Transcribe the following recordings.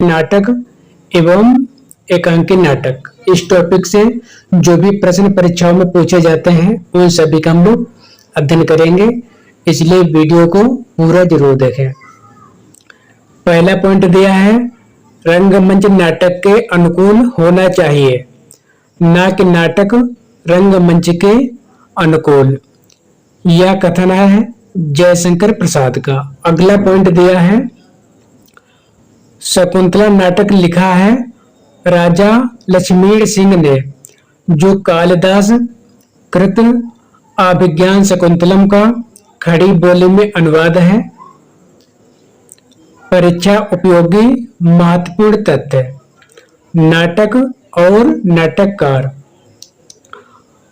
नाटक एवं एकांकी नाटक, इस टॉपिक से जो भी प्रश्न परीक्षाओं में पूछे जाते हैं उन सभी का हम लोग अध्ययन करेंगे, इसलिए वीडियो को पूरा जरूर देखें। पहला पॉइंट दिया है, रंगमंच नाटक के अनुकूल होना चाहिए, ना कि नाटक रंगमंच के अनुकूल। यह कथन है जयशंकर प्रसाद का। अगला पॉइंट दिया है, शकुंतला नाटक लिखा है राजा लक्ष्मण सिंह ने, जो कालिदास कृत अभिज्ञान शकुंतलम का खड़ी बोली में अनुवाद है। परीक्षा उपयोगी महत्वपूर्ण तथ्य, नाटक और नाटककार।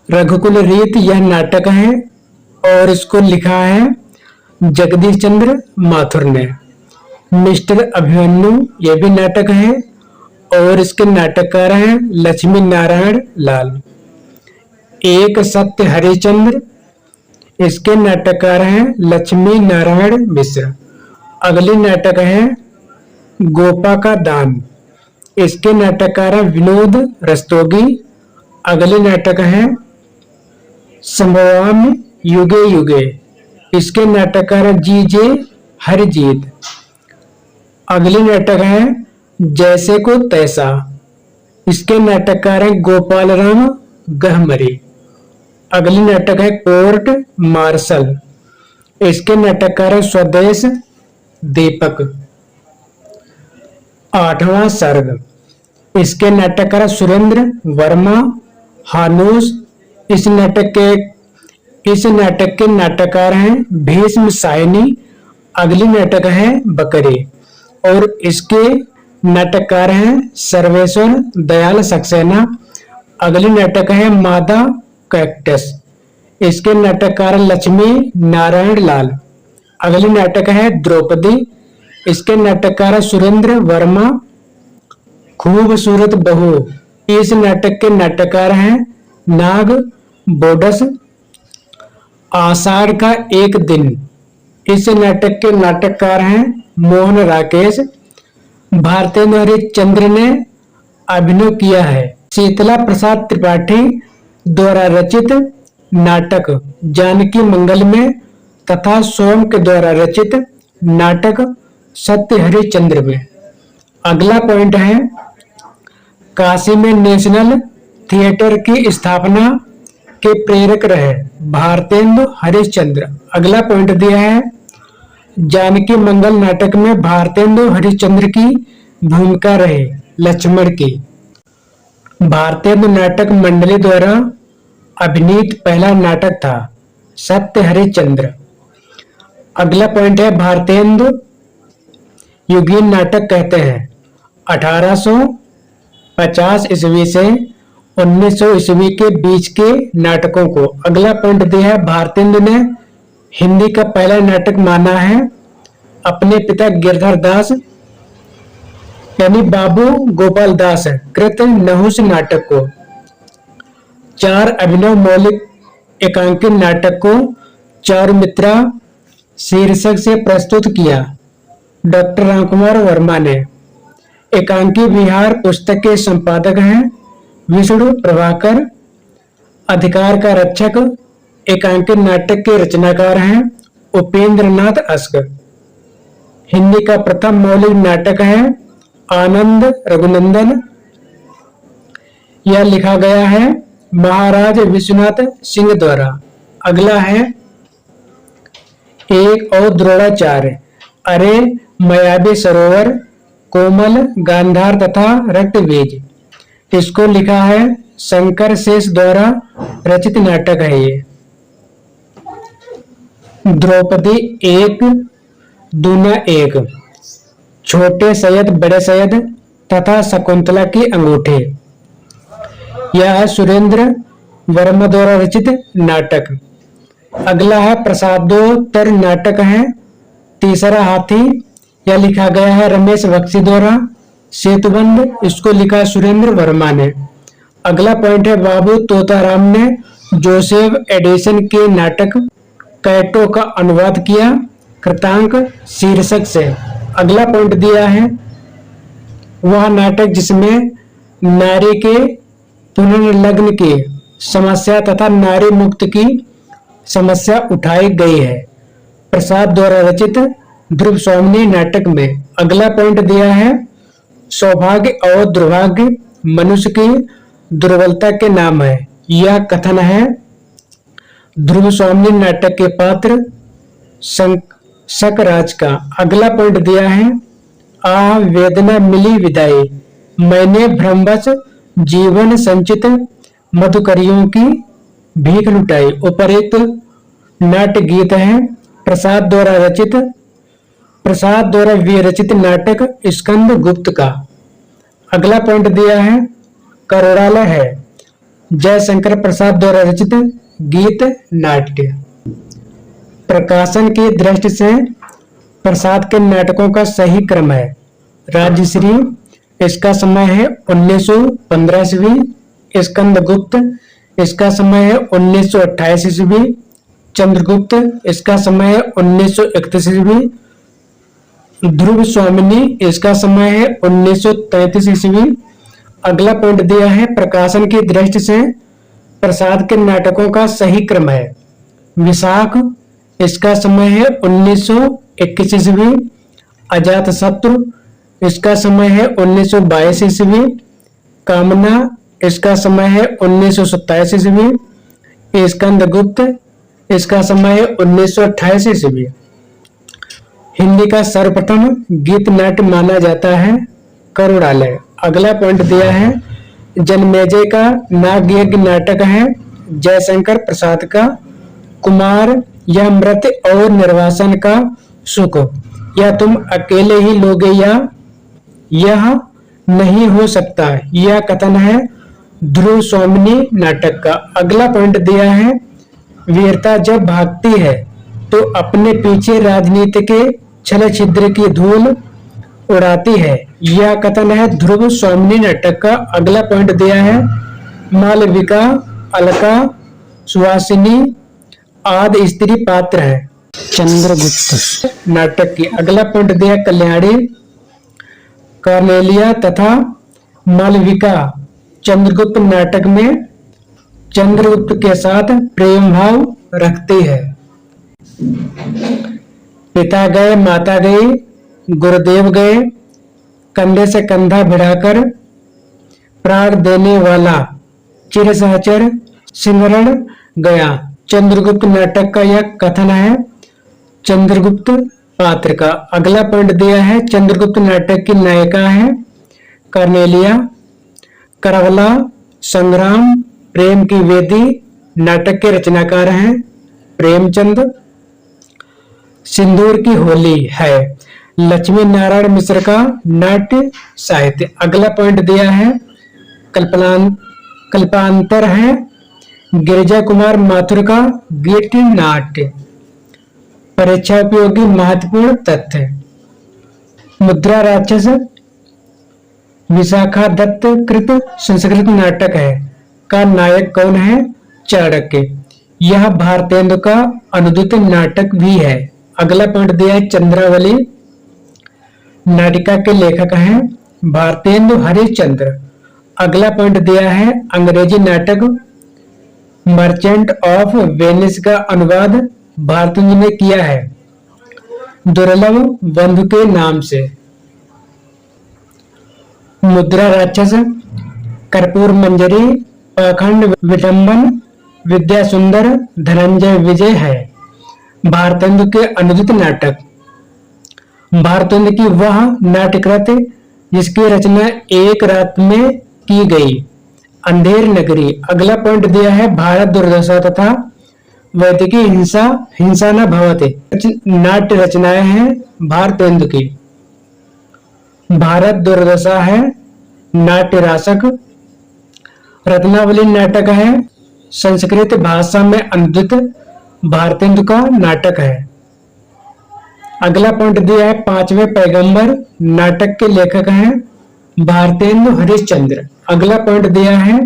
रघुकुल रीत यह नाटक है और इसको लिखा है जगदीश चंद्र माथुर ने। मिस्टर अभिमन्यु यह भी नाटक है और इसके नाटककार हैं लक्ष्मी नारायण लाल। एक सत्य हरिश्चंद्र, इसके नाटककार हैं लक्ष्मी नारायण मिश्र। अगली नाटक है गोपा का दान, इसके नाटककार हैं विनोद रस्तोगी। अगले नाटक है संभवामि युगे युगे, इसके नाटककार हैं जी.जे. हरिजीत। अगली नाटक है जैसे को तैसा, इसके नाटककार हैं गोपाल राम गहमरी। अगली नाटक है कोर्ट मार्शल, इसके नाटककार हैं स्वदेश दीपक। आठवां सर्ग, इसके नाटककार सुरेंद्र वर्मा हानूस। इस नाटक के नाटककार हैं भीष्म सायनी। अगली नाटक है बकरी और इसके नाटककार हैं सर्वेश्वर दयाल सक्सेना। अगली नाटक है मादा कैक्टस, इसके नाटककार लक्ष्मी नारायण लाल। अगली नाटक है द्रौपदी, इसके नाटककार सुरेंद्र वर्मा। खूबसूरत बहू, इस नाटक के नाटककार हैं नाग बोडस। आषाढ़ का एक दिन, इस नाटक के नाटककार हैं मोहन राकेश। भारतेंदु हरिश्चंद्र ने अभिनय किया है। शीतला प्रसाद त्रिपाठी द्वारा रचित नाटक जानकी मंगल में तथा सोम के द्वारा रचित नाटक सत्य हरिश्चंद्र में। अगला पॉइंट है, काशी में नेशनल थिएटर की स्थापना के प्रेरक रहे भारतेंदु हरिश्चंद्र। अगला पॉइंट दिया है, जानकी मंगल नाटक में भारतेंदु हरिश्चंद्र की भूमिका रहे लक्ष्मण की। भारतेंदु नाटक मंडली द्वारा अभिनीत पहला नाटक था सत्य हरिश्चंद्र। अगला पॉइंट है, भारतेंदु युगीन नाटक कहते हैं 1850 ईस्वी से 1900 ईस्वी के बीच के नाटकों को। अगला पॉइंट दिया है, भारतेंदु ने हिंदी का पहला नाटक माना है अपने पिता गिरधर दास यानी बाबू गोपाल दास कृत नहुष नाटक को। 4 अभिनव मौलिक एकांकी नाटक को चारुमित्रा शीर्षक से प्रस्तुत किया डॉक्टर रामकुमार वर्मा ने। एकांकी विहार पुस्तक के संपादक हैं विष्णु प्रभाकर। अधिकार का रक्षक एकांकी नाटक के रचनाकार हैं उपेंद्र नाथ अस्क। हिंदी का प्रथम मौलिक नाटक है आनंद रघुनंदन। यह लिखा गया है महाराज विश्वनाथ सिंह द्वारा। अगला है, एक और द्रोणाचार्य, अरे मायावी सरोवर, कोमल गांधार तथा रक्तबीज, इसको लिखा है शंकर शेष द्वारा रचित नाटक है ये। द्रौपदी एक दूना एक, छोटे सैयद बड़े सैयद तथा शकुंतला की अंगूठी, यह है सुरेंद्र वर्मा द्वारा रचित नाटक। अगला है प्रसादोत्तर नाटक है तीसरा हाथी, यह लिखा गया है रमेश बख्शी द्वारा। सेतुबंद, इसको लिखा सुरेंद्र वर्मा ने। अगला पॉइंट है, बाबू तोताराम ने जोसेफ एडिसन के नाटक कैटो का अनुवाद किया कृतांक शीर्षक से। अगला पॉइंट दिया है, वह नाटक जिसमें नारी के पुनर्लग्न की समस्या तथा नारी मुक्त की समस्या उठाई गई है। प्रसाद द्वारा रचित ध्रुव स्वामिनी नाटक में अगला पॉइंट दिया है, सौभाग्य और दुर्भाग्य मनुष्य की दुर्बलता के नाम है। यह कथन है ध्रुव स्वामिनी नाटक के पात्र शकराज का। अगला पॉइंट दिया है, आह वेदना मिली विदाई, मैंने भ्रमवश जीवन संचित मधुकरियों की भीख लुटाई। उपरोक्त नाट्य गीत है प्रसाद द्वारा विरचित नाटक स्कंद गुप्त का। अगला पॉइंट दिया है, करुणालय है जयशंकर प्रसाद द्वारा रचित गीत नाट्य। प्रकाशन की दृष्टि से प्रसाद के नाटकों का सही क्रम है, राजश्री इसका समय है 1915 ईस्वी, स्कंदगुप्त इसका समय है 1928 ईस्वी, चंद्रगुप्त इसका समय है 1931 ईस्वी, ध्रुव स्वामिनी इसका समय है 1933 ईस्वी। अगला पॉइंट दिया है, प्रकाशन की दृष्टि से प्रसाद के नाटकों का सही क्रम है, विशाख इसका समय है 1921 ईस्वी, अजातशत्रु इसका समय है 1922 ईस्वी, कामना इसका समय है 1927 ईस्वी, स्कंदगुप्त इसका समय है 1928 ईस्वी। हिंदी का सर्वप्रथम गीत नाट्य माना जाता है करुणालय। अगला पॉइंट दिया है, जन्मेजय का नागयज्ञ नाटक है जयशंकर प्रसाद का। कुमार यह मृत और निर्वासन का सुख, या तुम अकेले ही लोगे या यह नहीं हो सकता, यह कथन है ध्रुव स्वामिनी नाटक का। अगला पॉइंट दिया है, वीरता जब भागती है तो अपने पीछे राजनीति के छल छिद्र की धूल उड़ाती है, यह कथन है ध्रुव स्वामिनी नाटक का। अगला पॉइंट दिया है, मालविका अलका सुहासिनी आदि स्त्री पात्र है चंद्रगुप्त नाटक की। अगला पॉइंट दिया, कल्याणी कार्नेलिया तथा मालविका चंद्रगुप्त नाटक में चंद्रगुप्त के साथ प्रेम भाव रखती है। पिता गए माता गई गुरुदेव गए, कंधे से कंधा भिड़ाकर प्राण देने वाला चिर सहचर सिमरण गया। चंद्रगुप्त नाटक का यह कथन है चंद्रगुप्त पात्र का। अगला पॉइंट दिया है, चंद्रगुप्त नाटक की नायिका है कार्नेलिया। करबला संग्राम प्रेम की वेदी नाटक के रचनाकार हैं प्रेमचंद। सिंदूर की होली है लक्ष्मी नारायण मिश्र का नाट्य साहित्य। अगला पॉइंट दिया है, कल्पांतर है गिरिजा कुमार माथुर का गीत नाट्य। परीक्षा उपयोगी महत्वपूर्ण तथ्य, मुद्रा राक्षस विशाखा दत्त कृत संस्कृत नाटक है का नायक कौन है, चाणक्य। यह भारतेंदु का अनुदित नाटक भी है। अगला पॉइंट दिया है, चंद्रावली नाटिका के लेखक हैं भारतेंदु हरिश्चंद्र। अगला पॉइंट दिया है, अंग्रेजी नाटक मर्चेंट ऑफ वेनिस का अनुवाद भारतेंदु ने किया है दुर्लभ बंधु के नाम से। मुद्रा राक्षस कर्पूर मंजरी पाखंड विडंबन विद्या सुंदर धनंजय विजय है भारतेंदु के अनुदित नाटक। भारतेंदु की वह नाट्यकृत जिसकी रचना एक रात में की गई, अंधेर नगरी। अगला पॉइंट दिया है, भारत दुर्दशा तथा वैदिकी हिंसा न भवते नाट्य रचनाएं हैं भारतेंदु की। भारत दुर्दशा है नाट्य राशक। रत्नावली नाटक है संस्कृत भाषा में अनुदित भारतेंदु का नाटक है। अगला पॉइंट दिया है, पांचवें पैगंबर नाटक के लेखक हैं भारतेंदु हरिश्चंद्र। अगला पॉइंट दिया है,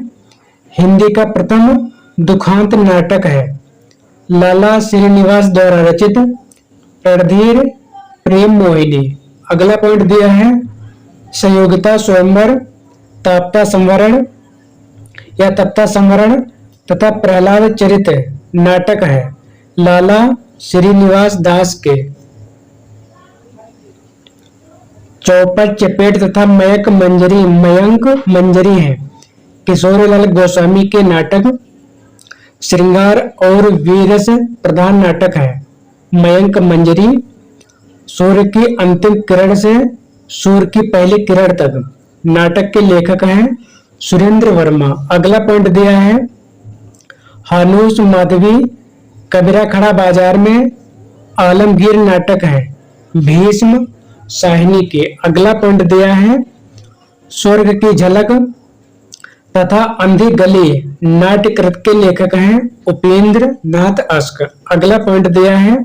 हिंदी का प्रथम दुखांत नाटक है लाला श्रीनिवास द्वारा रचित रणधीर प्रेम मोहिनी। अगला पॉइंट दिया है, संयोगिता स्वयंवर, ताप्ता संवरण या तप्ता संवरण तथा प्रहलाद चरित नाटक है लाला श्रीनिवास दास के। चौपट, चपेट तथा मयंक मंजरी हैं किशोरीलाल गोस्वामी के नाटक। श्रृंगार और वीरस प्रधान नाटक है मयंक मंजरी। सूर्य की अंतिम किरण से सूर्य की पहली किरण तक नाटक के लेखक हैं सुरेंद्र वर्मा। अगला पॉइंट दिया है हानूस माधवी कबीरा खड़ा बाजार में आलमगीर नाटक है भीष्म साहिनी के। अगला पॉइंट दिया है स्वर्ग की झलक तथा अंधी गली नाट्यकृत के लेखक हैं उपेंद्र नाथ अस्क। अगला पॉइंट दिया है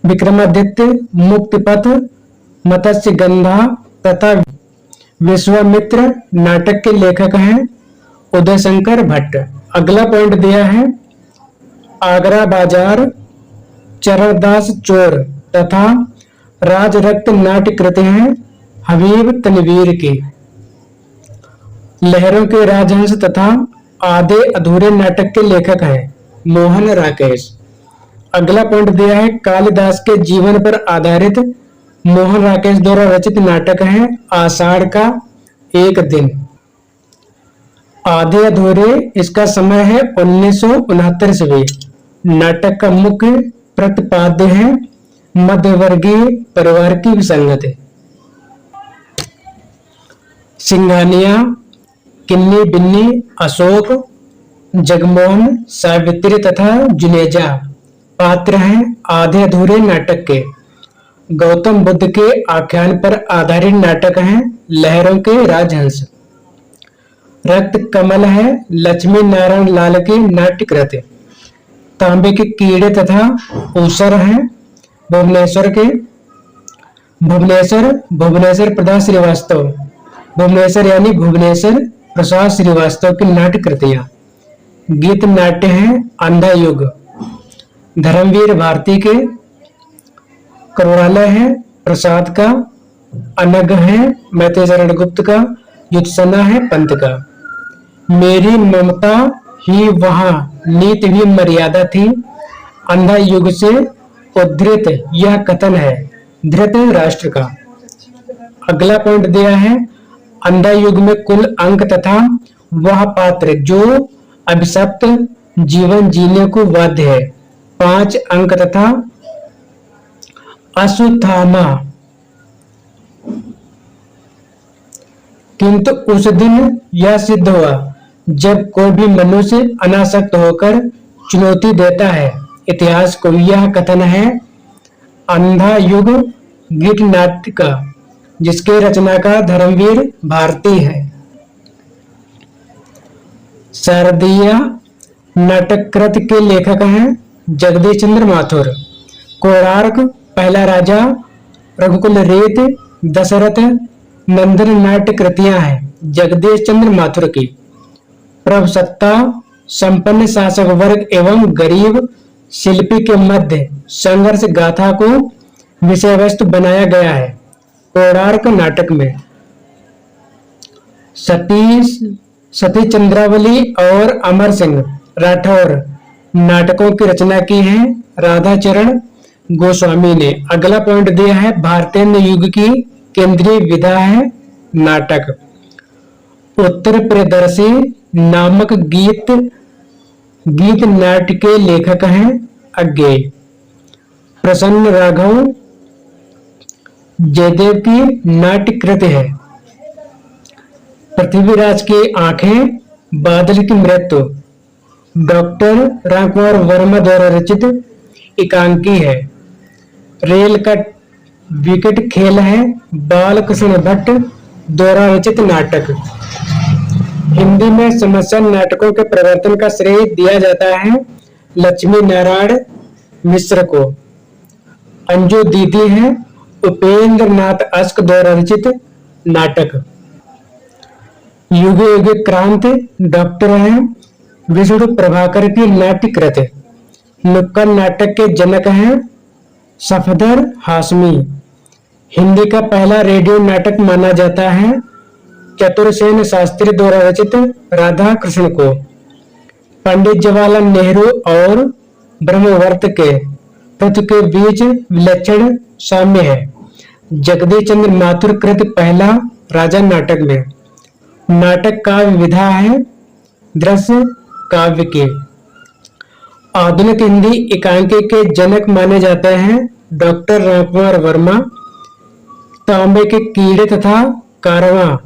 विक्रमादित्य मुक्तिपथ मत्स्य गंधा तथा विश्वामित्र नाटक के लेखक हैं उदय शंकर भट्ट। अगला पॉइंट दिया है आगरा बाजार चरणदास चोर तथा राज रक्त नाट्यकृत हैं हबीब तनवीर की। लहरों के राजहंस तथा आधे अधूरे नाटक के लेखक हैं मोहन राकेश। अगला पॉइंट दिया है कालिदास के जीवन पर आधारित मोहन राकेश द्वारा रचित नाटक है आषाढ़ का एक दिन। आधे अधूरे इसका समय है 1969 ईस्वी। नाटक का मुख्य प्रतिपाद्य है मध्यवर्गीय परिवार की विसंगति। सिंघानिया, किन्नी बिन्नी, अशोक, जगमोहन, सावित्री तथा जुनेजा पात्र हैं आधे अधूरे नाटक के। गौतम बुद्ध के आख्यान पर आधारित नाटक हैं लहरों के राजहंस। रक्त कमल है लक्ष्मी नारायण लाल की नाट्यकृत। तांबे के कीड़े तथा ऊसर हैं भुवनेश्वर के। भुवनेश्वर प्रसाद श्रीवास्तव, भुवनेश्वर यानी भुवनेश्वर प्रसाद श्रीवास्तव की नाट्य कृतियां। गीत नाट्य हैं अंधा युग धर्मवीर भारती के। करुणालय है प्रसाद का। अनग है मैत्रेय गुप्त का। युत्सना है पंत का। मेरी ममता ही वहां नीति भी मर्यादा थी। अंधा युग से उद्धृत यह कथन है धृतराष्ट्र का। अगला पॉइंट दिया है अंधा युग में कुल अंक तथा वह पात्र जो अभिशप्त जीवन जीने को बाध्य है 5 अंक तथा अश्वत्थामा। किंतु उस दिन यह सिद्ध हुआ जब कोई भी मनुष्य अनासक्त होकर चुनौती देता है इतिहास को। यह कथन है अंधा युग गीत नाट्य का जिसके रचनाकार धर्मवीर भारती है। शारदीय नाटक कृत के लेखक हैं जगदीश चंद्र माथुर। कोणार्क, पहला राजा, रघुकुल रीत, दशरथ नंदन नाट्य कृतियां हैं जगदीश चंद्र माथुर की। प्रभुसत्ता, संपन्न शासक वर्ग एवं गरीब शिल्पी के मध्य संघर्ष गाथा को विषय वस्तु बनाया गया है कोणार्क नाटक में। सती चंद्रावली और अमर सिंह राठौर नाटकों की रचना की है राधाचरण गोस्वामी ने। अगला पॉइंट दिया है भारतीय युग की केंद्रीय विधा है नाटक। उत्तर प्रियदर्शी नामक गीत नाट्य के लेखक हैं अज्ञेय। प्रसन्न राघव जयदेव की नाट्य कृति है। पृथ्वीराज की आंखें, बादल की मृत्यु डॉक्टर रामकुमार वर्मा द्वारा रचित एकांकी है। रेल का विकेट खेल है बालकृष्ण भट्ट द्वारा रचित नाटक। हिंदी में समस्या नाटकों के प्रवर्तन का श्रेय दिया जाता है लक्ष्मी नारायण मिश्र को। अंजू दीदी है उपेंद्र नाथ अस्क द्वारा रचित नाटक। युगे युगे क्रांति डॉक्टर हैं विष्णु प्रभाकर की नाट्य कृत। नुक्कड़ नाटक के जनक हैं सफदर हाशमी। हिंदी का पहला रेडियो नाटक माना जाता है चतुरसेन शास्त्री द्वारा रचित राधा कृष्ण को। पंडित जवाहरलाल नेहरू और ब्रह्मवर्त के तत्व के बीच विलक्षण साम्य है। जगदीश चंद्र माथुर कृत पहला राजा नाटक में। नाटक काव्य विधा है दृश्य काव्य की। आधुनिक हिंदी एकांकी के जनक माने जाते हैं डॉक्टर रामकुमार वर्मा। तांबे के कीड़े तथा कारवां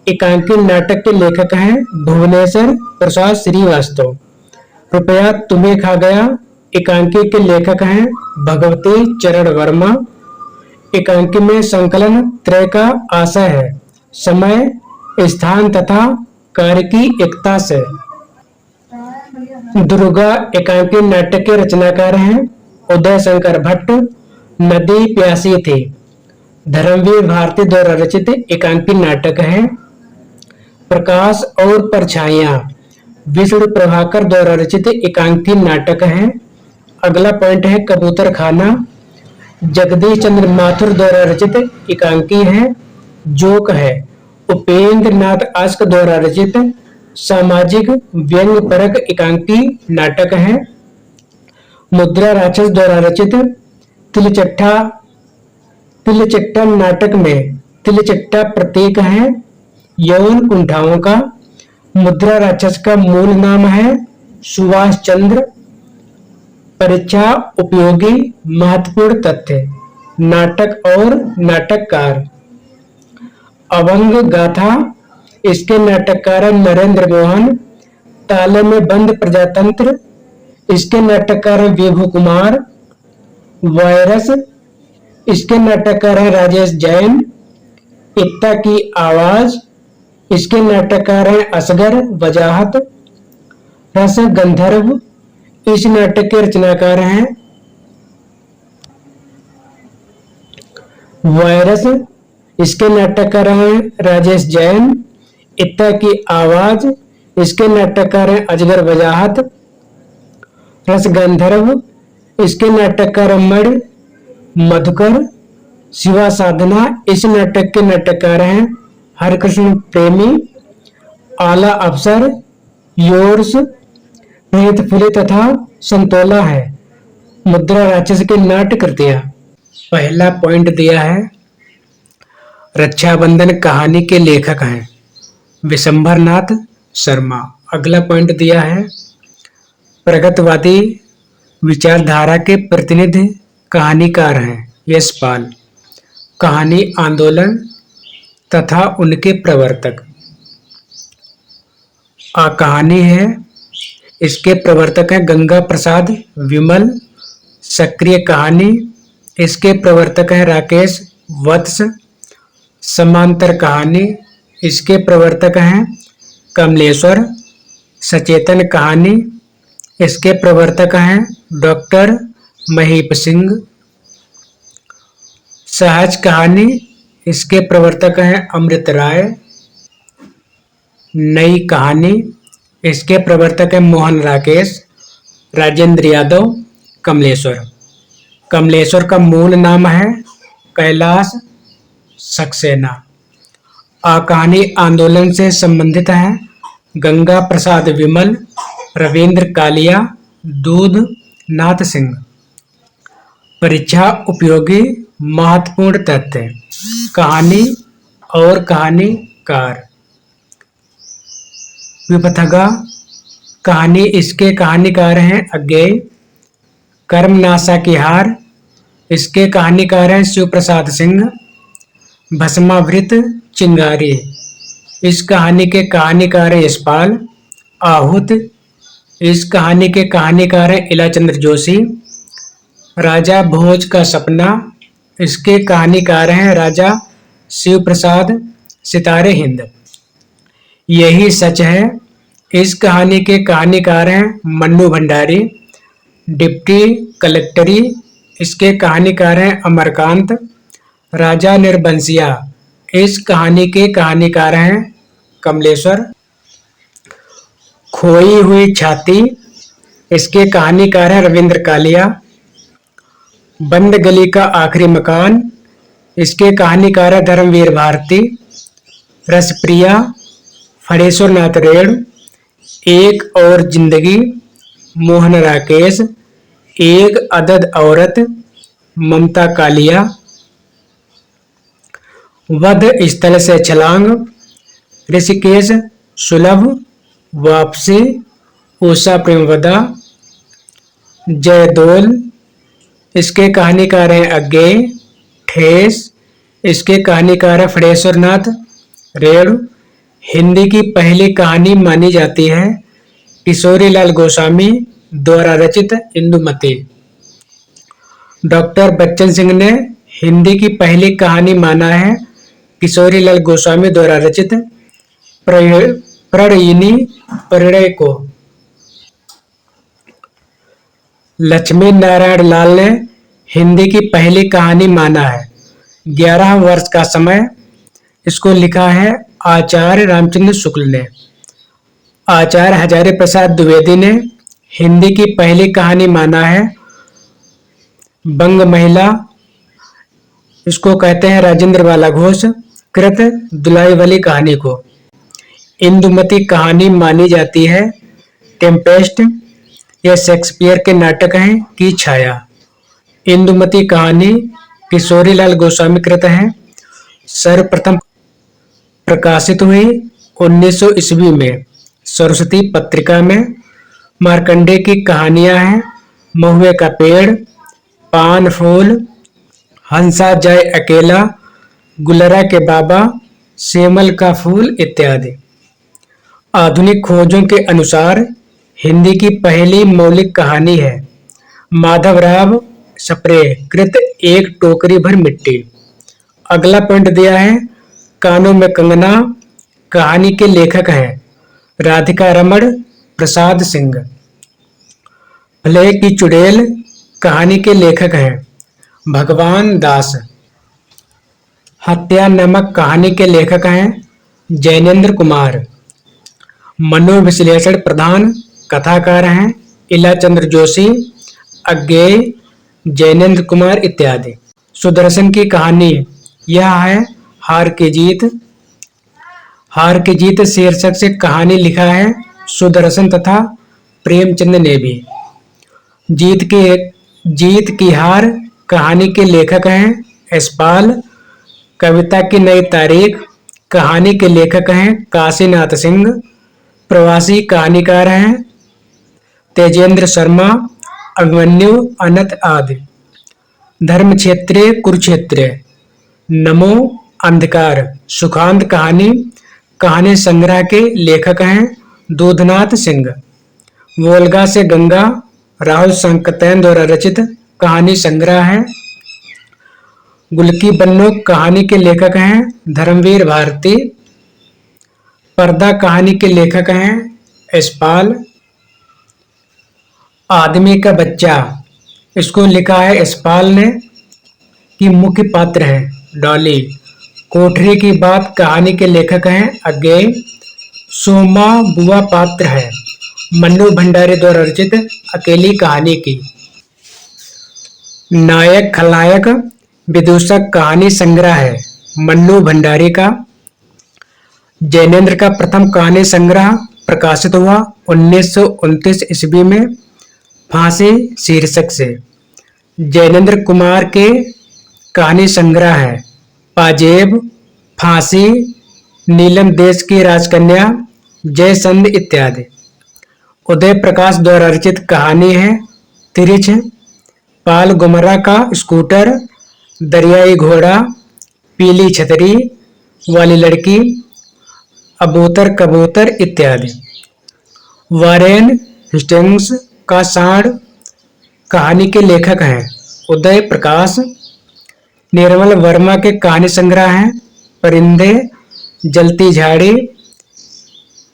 एकांकी नाटक के लेखक हैं भुवनेश्वर प्रसाद श्रीवास्तव। रुपया तुम्हें खा गया एकांकी के लेखक हैं भगवती चरण वर्मा। एकांकी में संकलन त्रय का आशय है समय, स्थान तथा कार्य की एकता से। दुर्गा एकांकी नाटक के रचनाकार हैं उदय शंकर भट्ट। नदी प्यासी थी धर्मवीर भारती द्वारा रचित एकांकी नाटक है। प्रकाश और परछाइयां विष्णु प्रभाकर द्वारा रचित एकांकी नाटक है। अगला पॉइंट है कबूतर खाना जगदीश चंद्र माथुर द्वारा रचित एकांकी है। जोक है उपेंद्र नाथ आस्क द्वारा रचित सामाजिक व्यंग्य परक एकांकी नाटक है। मुद्रा राक्षस द्वारा रचित तिलचट्टा नाटक में तिलचट्टा प्रतीक है यौन कुंठाओं का। मुद्रा राक्षस का मूल नाम है सुभाष चंद्र। परीक्षा उपयोगी महत्वपूर्ण तथ्य नाटक और नाटककार। अभंग गाथा इसके नाटककार नरेंद्र मोहन। ताले में बंद प्रजातंत्र इसके नाटककार विभू कुमार। वायरस इसके नाटककार है राजेश जैन। इत्ता की आवाज इसके नाटककार है असगर वजाहत। रस गंधर्व इस नाटक के रचनाकार हैं वायरस इसके नाटककार हैं राजेश जैन। इत्ता की आवाज इसके नाटककार हैं अजगर वजाहत। रस गंधर्व इसके नाटककार मणि मधुकर। शिवा साधना इस नाटक के नाटककार हैं हरिकृष्ण प्रेमी। आला अफसर योर्स प्रेतफुली तथा संतोला है मुद्रा राक्षस के नाट्य कृतियां। पहला पॉइंट दिया है रक्षाबंधन कहानी के लेखक हैं विशंभरनाथ शर्मा। अगला पॉइंट दिया है प्रगतिवादी विचारधारा के प्रतिनिधि कहानीकार हैं यशपाल। कहानी आंदोलन तथा उनके प्रवर्तक। कहानी है इसके प्रवर्तक हैं गंगा प्रसाद विमल। सक्रिय कहानी इसके प्रवर्तक हैं राकेश वत्स। समांतर कहानी इसके प्रवर्तक हैं कमलेश्वर। सचेतन कहानी इसके प्रवर्तक हैं डॉक्टर महीप सिंह। सहज कहानी इसके प्रवर्तक हैं अमृत राय। नई कहानी इसके प्रवर्तक हैं मोहन राकेश राजेंद्र यादव कमलेश्वर। कमलेश्वर का मूल नाम है कैलाश सक्सेना। कहानी आंदोलन से संबंधित है गंगा प्रसाद विमल रविंद्र कालिया दूध नाथ सिंह। परीक्षा उपयोगी महत्वपूर्ण तथ्य कहानी और कहानीकार। विपथगा कहानी इसके कहानीकार हैं अज्ञेय। कर्मनाशा की हार इसके कहानीकार हैं शिव प्रसाद सिंह। भस्मावृत चिंगारी इस कहानी के कहानीकार हैं यशपाल। आहूत इस कहानी के कहानीकार हैं इलाचंद्र जोशी। राजा भोज का सपना इसके कहानीकार हैं राजा शिव प्रसाद सितारे हिंद। यही सच है इस कहानी के कहानीकार हैं मन्नू भंडारी। डिप्टी कलेक्टरी इसके कहानीकार हैं अमरकांत। राजा निर्बंसिया इस कहानी के कहानीकार हैं कमलेश्वर। खोई हुई छाती इसके कहानीकार हैं रविंद्र कालिया। बंद गली का आखिरी मकान इसके कहानीकार है धर्मवीर भारती, रसप्रिया, फणेश्वर नाथ रेणु, एक और जिंदगी, मोहन राकेश, एक अदद औरत, ममता कालिया, वध स्थल से छलांग, ऋषिकेश, सुलभ, वापसी, उषा प्रेमवदा, जयदोल। इसके कहानीकार हैं अज्ञेय, ठेस। इसके कहानीकार है फणेश्वर नाथ रेणु। हिंदी की पहली कहानी मानी जाती है किशोरीलाल गोस्वामी द्वारा रचित इंदुमती। डॉक्टर बच्चन सिंह ने हिंदी की पहली कहानी माना है किशोरीलाल गोस्वामी द्वारा रचित प्रणयिनी परिणय को। लक्ष्मी नारायण लाल ने हिंदी की पहली कहानी माना है 11 वर्ष का समय। इसको लिखा है आचार्य रामचंद्र शुक्ल ने। आचार्य हजारी प्रसाद द्विवेदी ने हिंदी की पहली कहानी माना है बंग महिला। इसको कहते हैं राजेंद्र बाला घोष कृत दुलाई वाली कहानी को। इंदुमती कहानी मानी जाती है टेम्पेस्ट, यह शेक्सपियर के नाटक हैं की छाया। इंदुमती कहानी किशोरीलाल गोस्वामी कृत है। सर्वप्रथम प्रकाशित हुई 1900 ईस्वी में सरस्वती पत्रिका में। मार्कंडेय की कहानियां हैं महुए का पेड़, पान फूल, हंसा जाए अकेला, गुलरा के बाबा, सेमल का फूल इत्यादि। आधुनिक खोजों के अनुसार हिंदी की पहली मौलिक कहानी है माधवराव सप्रे कृत एक टोकरी भर मिट्टी। अगला पॉइंट दिया है कानों में कंगना। कहानी के लेखक हैं राधिका रमण, प्रसाद सिंह। भले की चुड़ैल कहानी के लेखक हैं भगवान दास। हत्या नमक कहानी के लेखक हैं जैनेन्द्र कुमार। मनोविश्लेषण प्रधान कथाकार हैं इलाचंद्र जोशी, अज्ञेय, जैनेन्द्र कुमार इत्यादि। सुदर्शन की कहानी यह है हार की जीत। हार की जीत शीर्षक से कहानी लिखा है सुदर्शन तथा प्रेमचंद ने भी। जीत की हार कहानी के लेखक हैं यशपाल। कविता की नई तारीख कहानी के लेखक हैं काशीनाथ सिंह। प्रवासी कहानीकार हैं तेजेंद्र शर्मा, अभिमन्यु, अनंत आदि। धर्म क्षेत्रीय कुरुक्षेत्र, नमो, अंधकार, सुखांत कहानी। कहानी संग्रह के लेखक हैं दूधनाथ सिंह। वोल्गा से गंगा राहुल संकतैन द्वारा रचित कहानी संग्रह है। गुलकी बन्नो कहानी के लेखक हैं धर्मवीर भारती। पर्दा कहानी के लेखक हैं यशपाल। आदमी का बच्चा इसको लिखा है यशपाल ने कि मुख्य पात्र है डॉली। कोठरी की बात कहानी के लेखक हैं अज्ञेय। सोमा बुआ पात्र है मन्नू भंडारी द्वारा रचित अकेली कहानी की। नायक खलनायक विदूषक कहानी संग्रह है मन्नू भंडारी का। जैनेन्द्र का प्रथम कहानी संग्रह प्रकाशित हुआ 1929 ईस्वी में फांसी शीर्षक से। जैनेन्द्र कुमार के कहानी संग्रह है पाजेब, फांसी, नीलम देश की राजकन्या, जयसंध इत्यादि। उदय प्रकाश द्वारा रचित कहानी है तिरिछ, पाल गुमरा का स्कूटर, दरियाई घोड़ा, पीली छतरी वाली लड़की, अबूतर कबूतर इत्यादि। वारेन हेस्टिंग्स का सांड कहानी के लेखक हैं उदय प्रकाश। निर्मल वर्मा के कहानी संग्रह हैं परिंदे, जलती झाड़ी,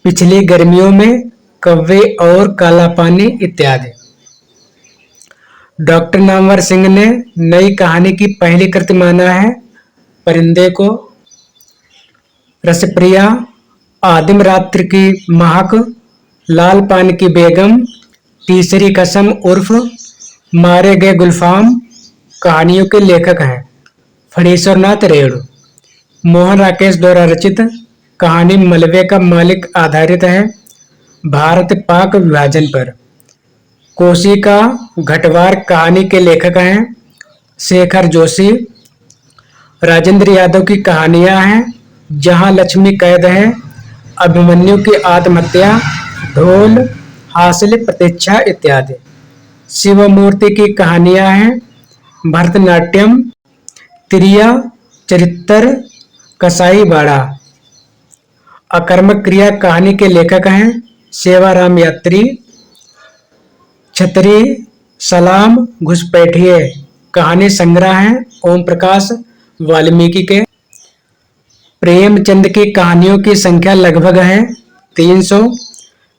पिछली गर्मियों में, कव्वे और काला पानी इत्यादि। डॉक्टर नामवर सिंह ने नई कहानी की पहली कृति माना है परिंदे को। रसप्रिया, आदिम रात्रि की महक, लाल पान की बेगम, तीसरी कसम उर्फ मारे गए गुलफाम कहानियों के लेखक हैं फणीश्वरनाथ रेणु। मोहन राकेश द्वारा रचित कहानी मलबे का मालिक आधारित है भारत पाक विभाजन पर। कोसी का घटवार कहानी के लेखक हैं शेखर जोशी। राजेंद्र यादव की कहानियां हैं जहां लक्ष्मी कैद है, अभिमन्यु की आत्महत्या, ढोल हासिल प्रतीक्षा इत्यादि। शिवमूर्ति की कहानियां हैं भरतनाट्यम, त्रिया चरित्र, कसाई बाड़ा। अकर्मक क्रिया कहानी के लेखक हैं सेवाराम यात्री। छतरी सलाम घुसपैठिए कहानी संग्रह है ओम प्रकाश वाल्मीकि के। प्रेमचंद की कहानियों की संख्या लगभग है 300।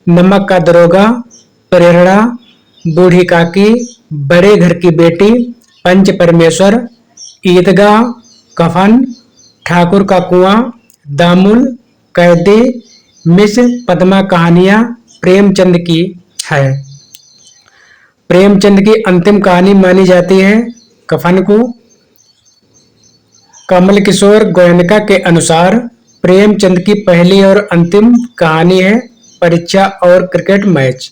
नमक का दरोगा, प्रेरणा, बूढ़ी काकी, बड़े घर की बेटी, पंच परमेश्वर, ईदगाह, कफन, ठाकुर का कुआं, दामुल, कैदी, मिस पद्मा कहानियां प्रेमचंद की है। प्रेमचंद की अंतिम कहानी मानी जाती है कफन को। कमल किशोर गोयनका के अनुसार प्रेमचंद की पहली और अंतिम कहानी है परीक्षा और क्रिकेट मैच।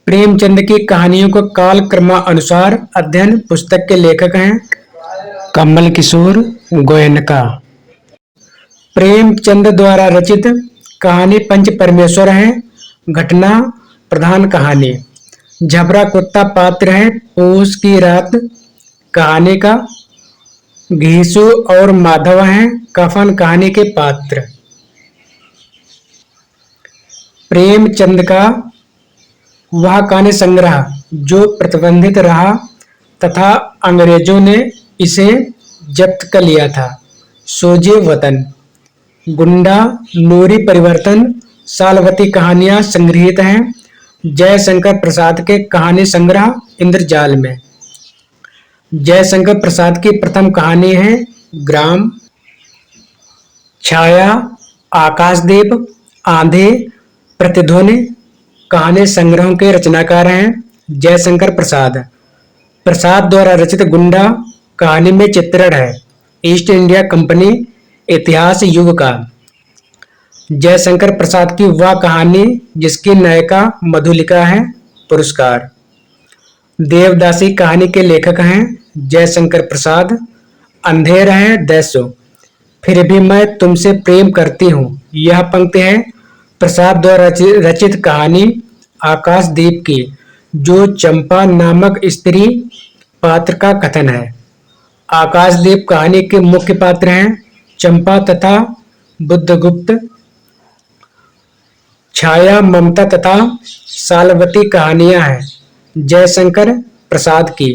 प्रेमचंद की कहानियों को काल क्रमानुसार अध्ययन पुस्तक के लेखक हैं कमल किशोर गोयनका। प्रेमचंद द्वारा रचित कहानी पंच परमेश्वर है घटना प्रधान कहानी। झबरा कुत्ता पात्र है पूस की रात कहानी का। घीसू और माधव हैं कफन कहानी के पात्र। प्रेमचंद का वह कहानी संग्रह जो प्रतिबंधित रहा तथा अंग्रेजों ने इसे जब्त कर लिया था। सोजे वतन, गुंडा, नूरी परिवर्तन, सालवती कहानियां संग्रहित हैं जयशंकर प्रसाद के कहानी संग्रह इंद्रजाल में। जयशंकर प्रसाद की प्रथम कहानी है ग्राम। छाया, आकाशदीप, आंधी, प्रतिध्वनि कहानी संग्रहों के रचनाकार हैं जयशंकर प्रसाद। प्रसाद द्वारा रचित गुंडा कहानी में चित्रण है ईस्ट इंडिया कंपनी इतिहास युग का। जयशंकर प्रसाद की वह कहानी जिसकी नायिका मधुलिका है पुरस्कार। देवदासी कहानी के लेखक हैं जयशंकर प्रसाद। अंधेर है दैसो, फिर भी मैं तुमसे प्रेम करती हूँ यह पंक्ति है प्रसाद द्वारा रचित कहानी आकाशदीप की जो चंपा नामक स्त्री पात्र का कथन है। आकाशदीप कहानी के मुख्य पात्र हैं चंपा तथा बुद्धगुप्त। छाया, ममता तथा सालवती कहानियां हैं जयशंकर प्रसाद की।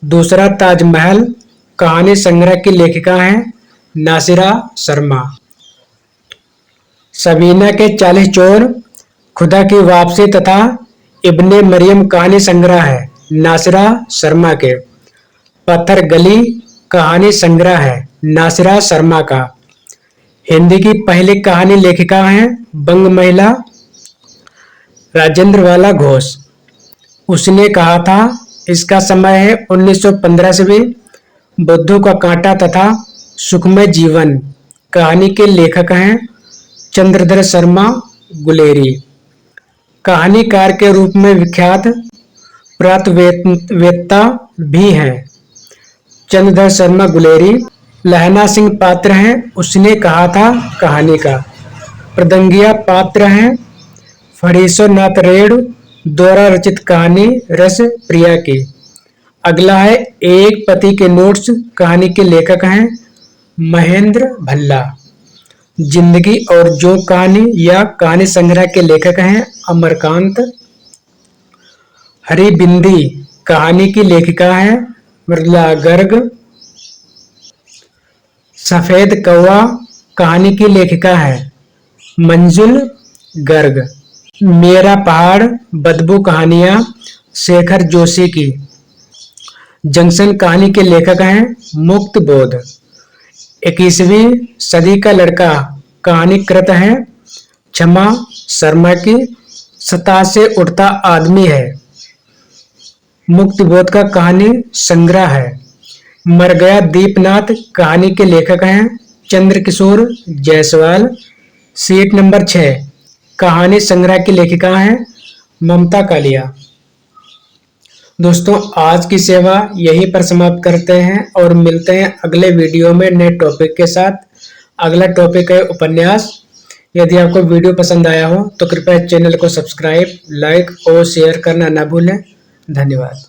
दूसरा ताजमहल कहानी संग्रह की लेखिका हैं नासिरा शर्मा। सबीना के 40 चोर, खुदा की वापसी तथा इब्ने मरियम कहानी संग्रह है नासिरा शर्मा के। पत्थर गली कहानी संग्रह है नासिरा शर्मा का। हिंदी की पहली कहानी लेखिका हैं बंग महिला राजेंद्र वाला घोष। उसने कहा था इसका समय है 1915 से भी। बुद्धू का कांटा तथा सुखमय जीवन कहानी के लेखक हैं चंद्रधर शर्मा गुलेरी। कहानीकार के रूप में विख्यात पुरातत्ववेत्ता भी हैं चंद्रधर शर्मा गुलेरी। लहना सिंह पात्र हैं उसने कहा था कहानी का। प्रदंगिया पात्र हैं फणीश्वरनाथ रेणु द्वारा रचित कहानी रस प्रिया की। अगला है एक पति के नोट्स कहानी के लेखक हैं महेंद्र भल्ला। जिंदगी और जो कहानी या कहानी संग्रह के लेखक हैं अमरकांत। हरी बिंदी कहानी की लेखिका है मृदुला गर्ग। सफेद कौवा कहानी की लेखिका है मंजुल गर्ग। मेरा पहाड़ बदबू कहानियां शेखर जोशी की। जंक्शन कहानी के लेखक हैं मुक्त बोध। 21वीं सदी का लड़का कहानी कृत है क्षमा शर्मा की। सतह से उठता आदमी है मुक्त बोध का कहानी संग्रह है। मर गया दीपनाथ कहानी के लेखक हैं चंद्रकिशोर जायसवाल। सीट नंबर 6 कहानी संग्रह की लेखिका हैं ममता कालिया। दोस्तों आज की सेवा यहीं पर समाप्त करते हैं और मिलते हैं अगले वीडियो में नए टॉपिक के साथ। अगला टॉपिक है उपन्यास। यदि आपको वीडियो पसंद आया हो तो कृपया चैनल को सब्सक्राइब, लाइक और शेयर करना ना भूलें। धन्यवाद।